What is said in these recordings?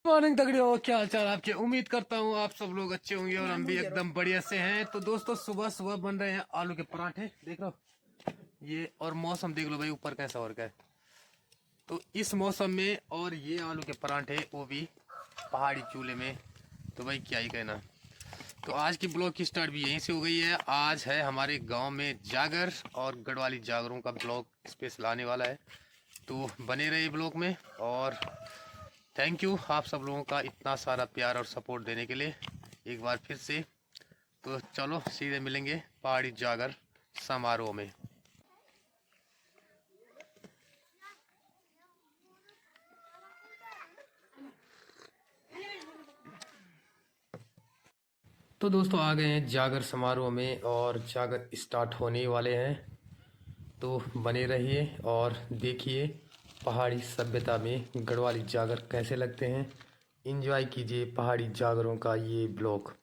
Morning तगड़ियों, क्या हाल चाल आपके। उम्मीद करता हूँ आप सब लोग अच्छे होंगे और हम भी एकदम बढ़िया से हैं। तो दोस्तों सुबह सुबह बन रहे हैं आलू के पराठे, देख लो ये। और मौसम देख लो भाई ऊपर कैसा हो रखा है। तो इस मौसम में और ये आलू के पराठे, वो भी पहाड़ी चूल्हे में, तो भाई क्या ही कहना। तो आज की ब्लॉग की स्टार्ट भी यहीं से हो गई है। आज है हमारे गाँव में जागर और गढ़वाली जागरों का ब्लॉग स्पेशल आने वाला है, तो बने रहे ब्लॉग में। और थैंक यू आप सब लोगों का इतना सारा प्यार और सपोर्ट देने के लिए एक बार फिर से। तो चलो सीधे मिलेंगे पहाड़ी जागर समारोह में। तो दोस्तों आ गए हैं जागर समारोह में और जागर स्टार्ट होने वाले हैं। तो बने रहिए और देखिए पहाड़ी सभ्यता में गढ़वाली जागर कैसे लगते हैं। एंजॉय कीजिए पहाड़ी जागरों का ये ब्लॉग।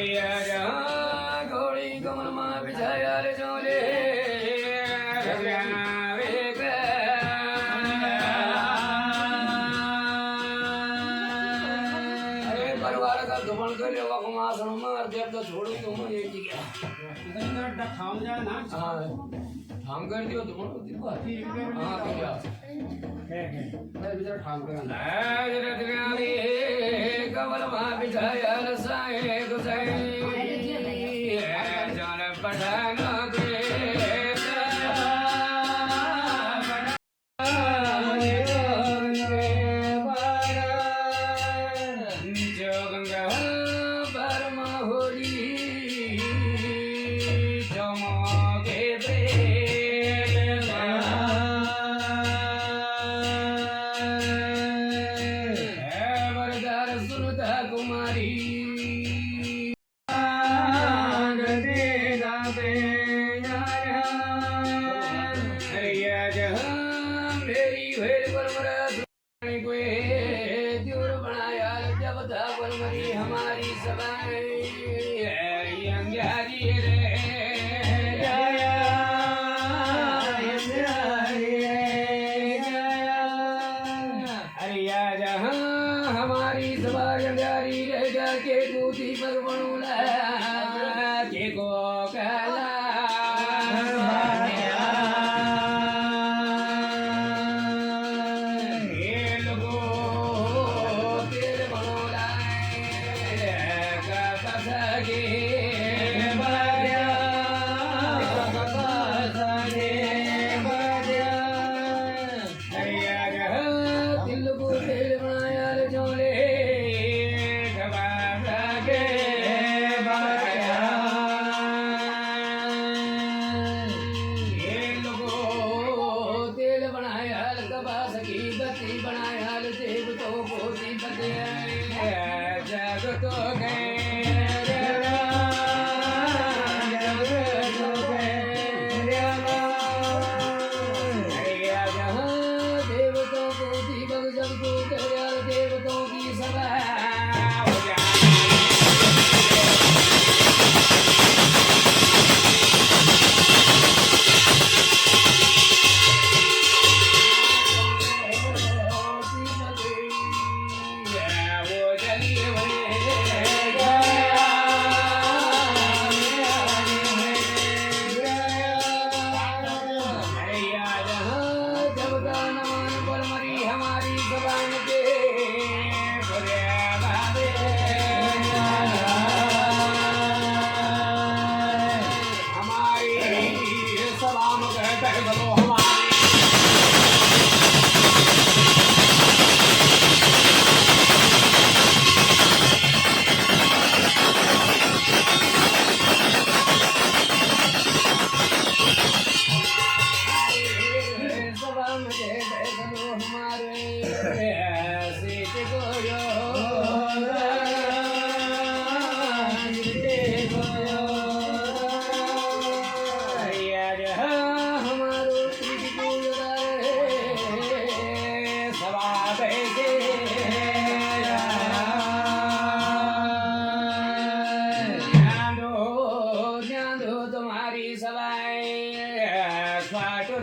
घोड़ी कमल माँ बिछाया रे झोले अरे परिवार का धुमन कर ले आसन मार देव तो छोड़ो तुम ये जी क्या हाँ ठाम कर दियो धुमन को दिखा हाँ क्या कमल माँ बिछाया रसाए गुसाए जान पठाना दे जो गंगा बरमा होली जमोगे वरदार सुनता कुमारी मेरी भेड़ पर मरा कोई दूर बनाया जब था पर मरी हमारी सबाई अंगारी रे हमारी सभा अंगारी रह जाके दूती पर बनूला के को कहला देवतों की सभा हो जाए हमारी जबान के हमारी सलाम कहते बोलो हमारी सलाम कहते बोलो हमारे सीत को तुम्हारी सवाई खाटो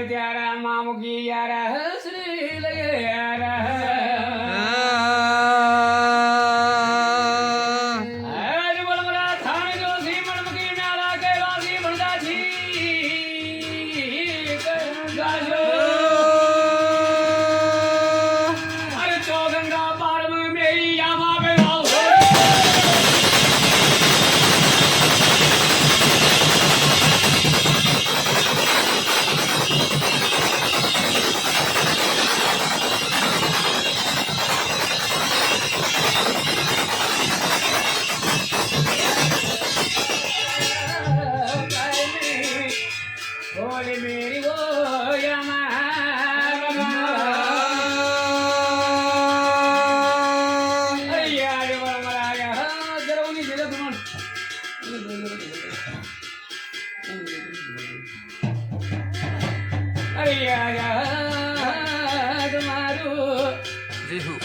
त्यारा मामू की यारा श्री लगे यारा आज बोल मरा थाने जो सी मनमुखी नाला के वासी बनदा छी गाजो अरे चौगंगा पार में मेरी यामा पे आओ Holy Mary, oh, Yama, जी हूँ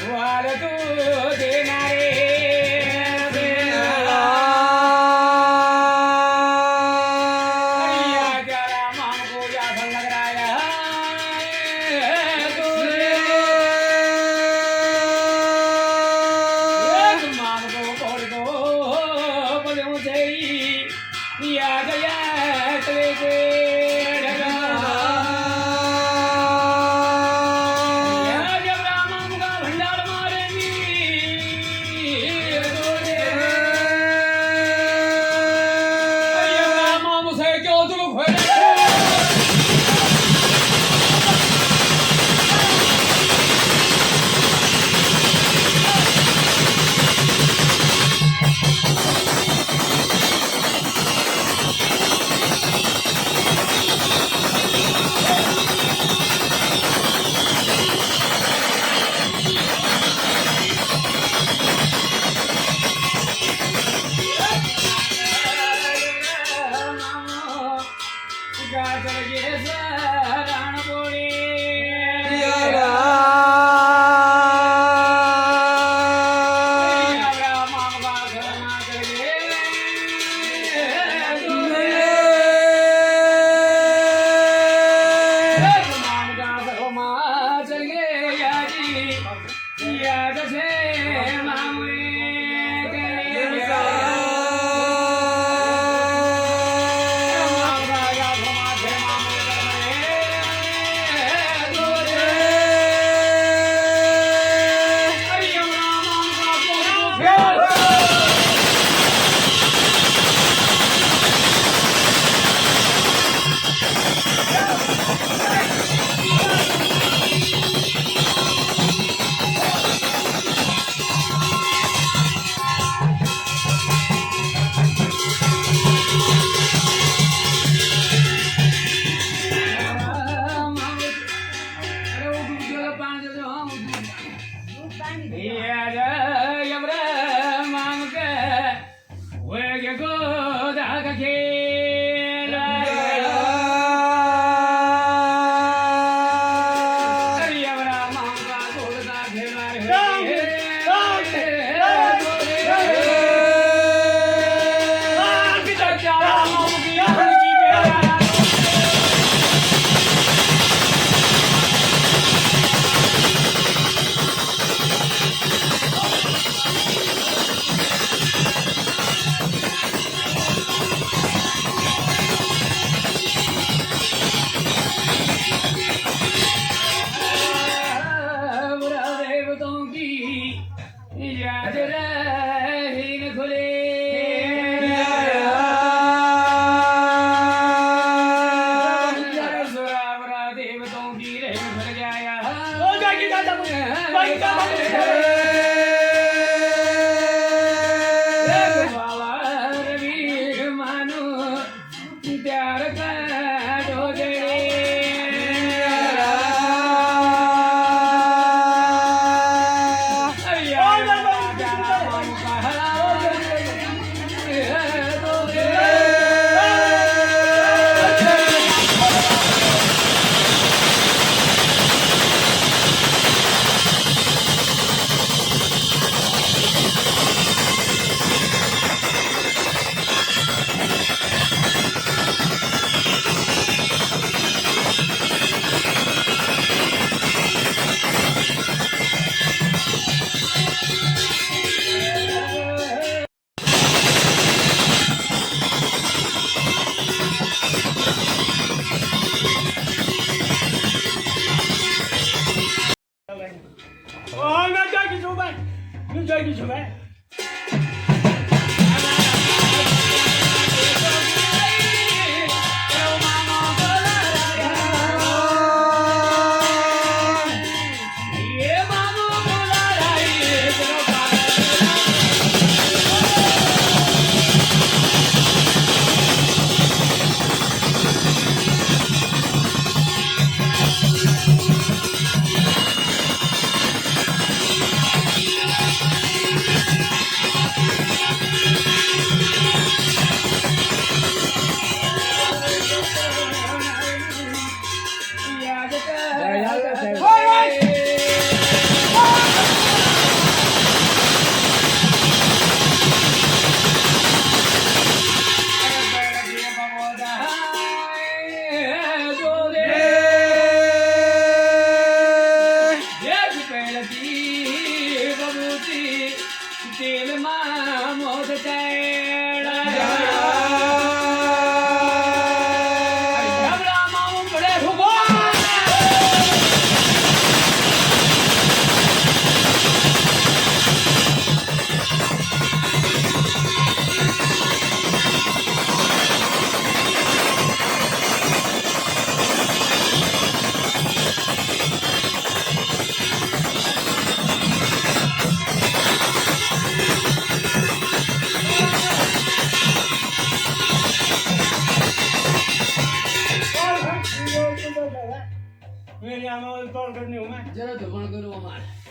मेरी आवाज कॉल करनी हूँ मैं जरा धुपण करो हमारे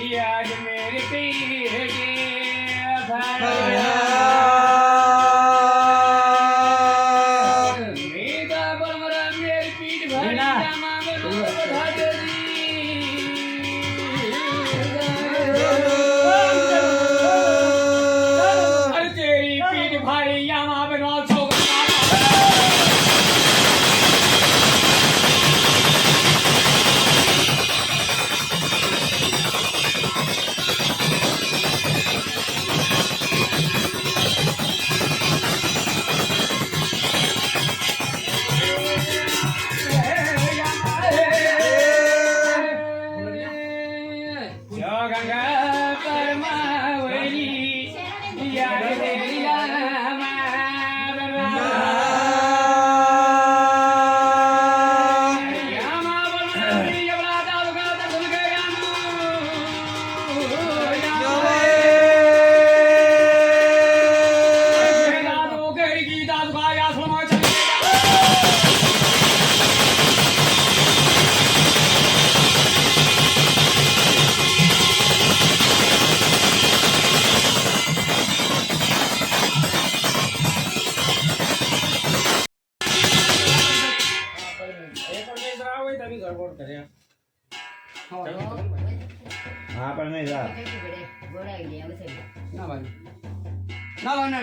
ये आज मेरे पीर मेरी पीठ तेरी पीठ भाई यहाँ पे नौ सौ हाँ पर नहीं जा ना भाई ना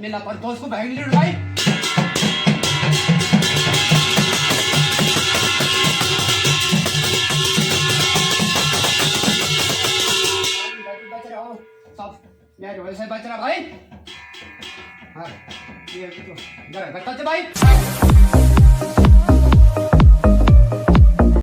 मेला पर दोस्त को भाई नहीं भाई सब मैं जो ऐसे बच रहा भाई हाँ ये तो जरा बच्चा भाई